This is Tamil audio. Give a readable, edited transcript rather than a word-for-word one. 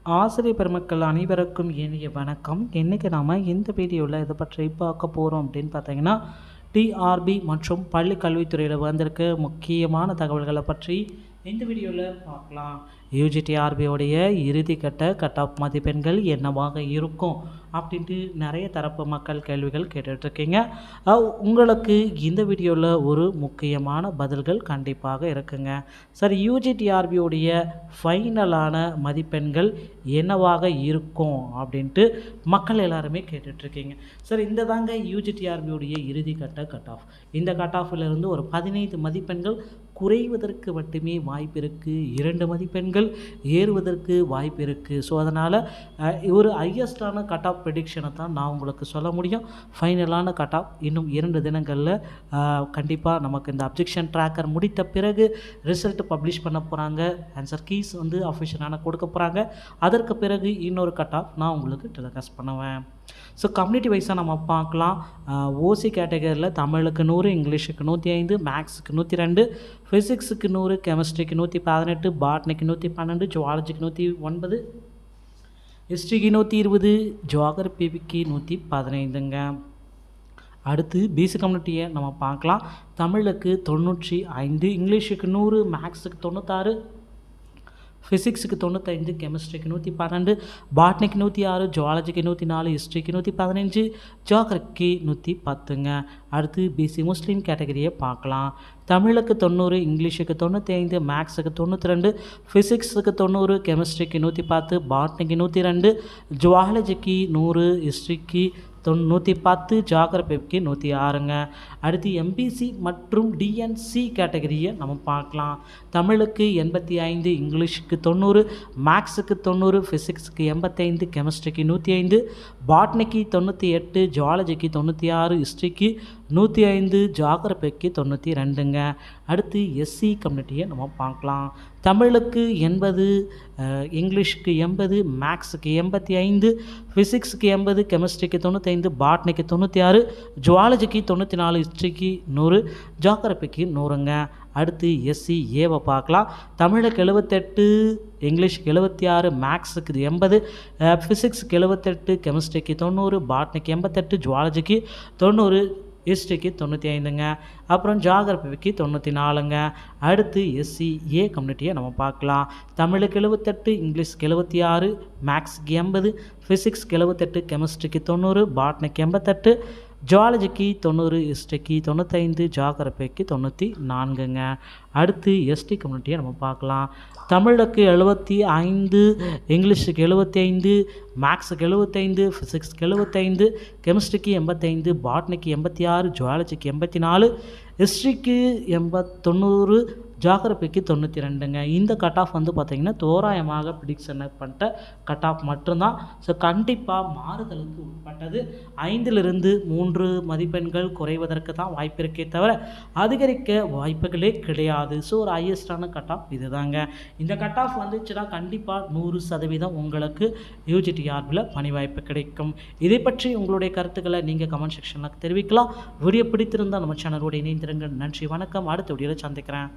ஆசிரியர் பெருமக்கள் அனைவருக்கும் இனிய வணக்கம். இன்றைக்கி நாம் இந்த வீடியோவில் இதை பற்றி பார்க்க போகிறோம் அப்படின்னு பார்த்தீங்கன்னா, டிஆர்பி மற்றும் பள்ளி கல்வித்துறையில் வந்திருக்க முக்கியமான தகவல்களை பற்றி இந்த வீடியோவில் பார்க்கலாம். யூஜிடிஆர்பியோடைய இறுதிக்கட்ட கட் ஆஃப் மதிப்பெண்கள் என்னவாக இருக்கும் அப்படின்ட்டு நிறைய தரப்பு மக்கள் கேள்விகள் கேட்டுட்ருக்கீங்க. உங்களுக்கு இந்த வீடியோவில் ஒரு முக்கியமான பதில்கள் கண்டிப்பாக இருக்குங்க. சார், யூஜிடிஆர்பியோடைய ஃபைனலான மதிப்பெண்கள் என்னவாக இருக்கும் அப்படின்ட்டு மக்கள் எல்லாருமே கேட்டுட்ருக்கீங்க. சார், இந்த தாங்க யூஜிடிஆர்பியோடைய இறுதிக்கட்ட கட் ஆஃப். இந்த கட் ஆஃபிலிருந்து ஒரு 15 மதிப்பெண்கள் குறைவதற்கு மட்டுமே வாய்ப்பு இருக்குது, 2 மதிப்பெண்கள் ஏறுவதற்கு வாய்ப்பு இருக்குது. ஸோ அதனால் ஒரு ஹையஸ்டான கட் ஆஃப் ப்ரெடிக்ஷனை தான் நான் உங்களுக்கு சொல்ல முடியும். ஃபைனலான கட் ஆஃப் இன்னும் 2 தினங்களில் கண்டிப்பாக நமக்கு இந்த அப்ஜெக்ஷன் ட்ராக்கர் முடித்த பிறகு ரிசல்ட் பப்ளிஷ் பண்ண போகிறாங்க. ஆன்சர் கீஸ் அஃபிஷியலான கொடுக்க போகிறாங்க. அதற்கு பிறகு இன்னொரு கட் ஆஃப் நான் உங்களுக்கு டெலிகாஸ்ட் பண்ணுவேன். ஸோ கம்யூனிட்டி வைஸாக நம்ம பார்க்கலாம். ஓசி கேட்டகரியில் தமிழுக்கு 100, இங்கிலீஷுக்கு 105, மேக்ஸுக்கு 102, ஃபிசிக்ஸுக்கு 100, கெமிஸ்ட்ரிக்கு 118, பாட்னிக்கு 112, ஜுவாலஜிக்கு 109, ஹிஸ்ட்ரிக்கு 120, ஜியாகிரபிக்கு 115ங்க. அடுத்து பிசி கம்யூனிட்டியை நம்ம பார்க்கலாம். தமிழுக்கு 95, இங்கிலீஷுக்கு 100, மேக்ஸுக்கு 96, ஃபிசிக்ஸுக்கு 95, கெமிஸ்ட்ரிக்கு 112, பாட்னிக்கு 106, ஜுவாலஜிக்கு 104, ஹிஸ்ட்ரிக்கு 115, ஜியாகிரபிக்கு 110ங்க. அடுத்து பிசி முஸ்லீம் கேட்டகரியை பார்க்கலாம். தமிழுக்கு 90, இங்கிலீஷுக்கு 95, மேக்ஸுக்கு 92, ஃபிசிக்ஸுக்கு 90, கெமிஸ்ட்ரிக்கு 110, பாட்னிக்கு 102, ஜுவாலஜிக்கு 100, ஹிஸ்ட்ரிக்கு 110, ஜியாகிரபிக்கு 106ங்க. அடுத்து எம்பிசி மற்றும் டிஎன்சி கேட்டகரியை நம்ம பார்க்கலாம். தமிழுக்கு 85, இங்கிலீஷுக்கு 90, மேக்ஸுக்கு 90, ஃபிசிக்ஸுக்கு 85, கெமிஸ்ட்ரிக்கு 105, பாட்னிக்கு 98, ஜுவாலஜிக்கு 96, ஹிஸ்ட்ரிக்கு 105, ஜியாகிரபிக்கு 92ங்க. அடுத்து எஸ்சி கம்யூனிட்டியை நம்ம பார்க்கலாம். தமிழுக்கு 80, இங்கிலீஷுக்கு 80, மேக்ஸுக்கு 85, ஃபிசிக்ஸுக்கு 80, கெமிஸ்ட்ரிக்கு 95, பாட்னிக்கு 96, ஜுவாலஜிக்கு 94, ஹிஸ்ட்ரிக்கு 100, ஜியாகிரபிக்கு 100ங்க. அடுத்து எஸ்சி ஏவை பார்க்கலாம். தமிழுக்கு 78, இங்கிலீஷுக்கு 76, மேக்ஸுக்கு 80, ஃபிசிக்ஸுக்கு 78, கெமிஸ்ட்ரிக்கு 90, பாட்னிக்கு 88, ஜுவாலஜிக்கு 90, ஹிஸ்ட்ரிக்கு 95ங்க. அப்புறம் ஜியாகிரபிக்கு 94ங்க. அடுத்து எஸ்சி ஏ கம்யூனிட்டியை நம்ம பார்க்கலாம். தமிழுக்கு 78, இங்கிலீஷுக்கு 76, மேக்ஸுக்கு 80, ஃபிசிக்ஸ்க்கு 78, கெமிஸ்ட்ரிக்கு 90, பாட்னிக்கு 88, ஜுவாலஜிக்கு 90, ஹிஸ்ட்ரிக்கு 95, ஜியாகிரபிக்கு 94ங்க. அடுத்து எஸ்டி கம்யூனிட்டியை நம்ம பார்க்கலாம். தமிழுக்கு 75, இங்கிலீஷுக்கு 75, மேக்ஸுக்கு 75, ஃபிசிக்ஸ்க்கு 75, கெமிஸ்ட்ரிக்கு 85, பாட்னிக்கு 86, ஜுவாலஜிக்கு 84, ஹிஸ்ட்ரிக்கு 90, ஜியாகிரபிக்கு 92ங்க. இந்த கட் ஆஃப் பார்த்திங்கன்னா தோராயமாக ப்ரிடிக்ஷன் பண்ணிட்ட கட் ஆஃப் மட்டும்தான். ஸோ கண்டிப்பாக மாறுதலுக்கு உட்பட்டது. 5லிருந்து 3 மதிப்பெண்கள் குறைவதற்கு தான் வாய்ப்பு இருக்கே தவிர அதிகரிக்க வாய்ப்புகளே கிடையாது. ஸோ ஒரு ஹையஸ்டான கட் ஆஃப் இது தாங்க. இந்த கட் ஆஃப் வந்துச்சுன்னா கண்டிப்பாக 100% உங்களுக்கு யூஜிடிஆர்பியில் பணி வாய்ப்பு கிடைக்கும். இதை பற்றி உங்களுடைய கருத்துக்களை நீங்கள் கமெண்ட் செக்ஷனில் தெரிவிக்கலாம். வீடியோ பிடித்திருந்தால் நம்ம சேனலோடு இணைந்திருங்க. நன்றி, வணக்கம். அடுத்த வீடியோவில் சந்திக்கிறேன்.